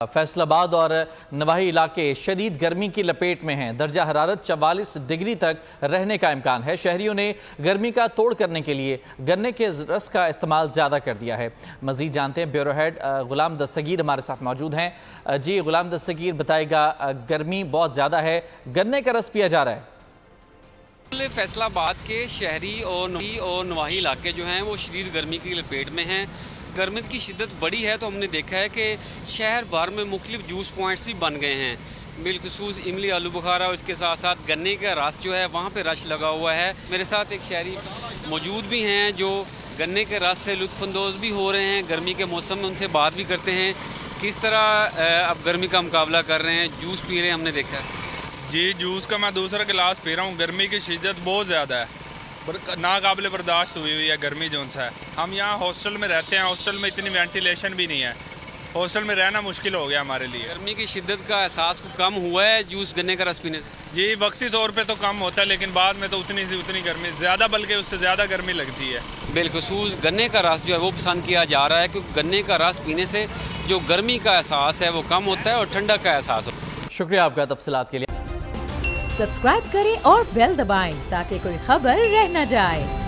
फैसलाबाद और नवाही इलाके शदीद गर्मी की लपेट में हैं। दर्जा हरारत 44 डिग्री तक रहने का इम्कान है। शहरियों ने गर्मी का तोड़ करने के लिए गन्ने के रस का इस्तेमाल ज़्यादा कर दिया है। मजीद जानते हैं, ब्यूरो हेड गुलाम दस्तगीर हमारे साथ मौजूद हैं। जी गुलाम दस्तगीर, बताएगा, गर्मी बहुत ज़्यादा है, गन्ने का रस पिया जा रहा है। फैसलाबाद के शहरी और नवाही इलाके जो हैं वो शदीद गर्मी की लपेट में हैं। गर्मी की शिद्दत बड़ी है तो हमने देखा है कि शहर भर में मुख्तलिफ जूस पॉइंट्स भी बन गए हैं। बिलखुसूस इमली आलू बुखारा और इसके साथ साथ गन्ने का रस जो है वहाँ पे रश लगा हुआ है। मेरे साथ एक शहरी मौजूद भी हैं जो गन्ने के रस से लुत्फ़अंदोज़ भी हो रहे हैं। गर्मी के मौसम में उनसे बात भी करते हैं किस तरह अब गर्मी का मुकाबला कर रहे हैं। जूस पी रहे हैं, हमने देखा है। जी, जूस का मैं दूसरा गिलास पी रहा हूँ। गर्मी की शिद्दत बहुत ज़्यादा है, नाकाबिले बर्दाश्त हुई है गर्मी जो सा है। हम यहाँ हॉस्टल में रहते हैं, हॉस्टल में इतनी वेंटिलेशन भी नहीं है, हॉस्टल में रहना मुश्किल हो गया हमारे लिए। गर्मी की शिद्दत का एहसास को कम हुआ है जूस गन्ने का रस पीने से? जी, वक्ती तौर पे तो कम होता है, लेकिन बाद में तो उतनी से उतनी गर्मी ज़्यादा, बल्कि उससे ज़्यादा गर्मी लगती है। बिलखुसूस गन्ने का रस जो है वो पसंद किया जा रहा है क्योंकि गन्ने का रस पीने से जो गर्मी का एहसास है वो कम होता है और ठंडा का एहसास होता है। शुक्रिया आपका तफसीलात के लिए। सब्सक्राइब करें और बेल दबाएं ताकि कोई खबर रह न जाए।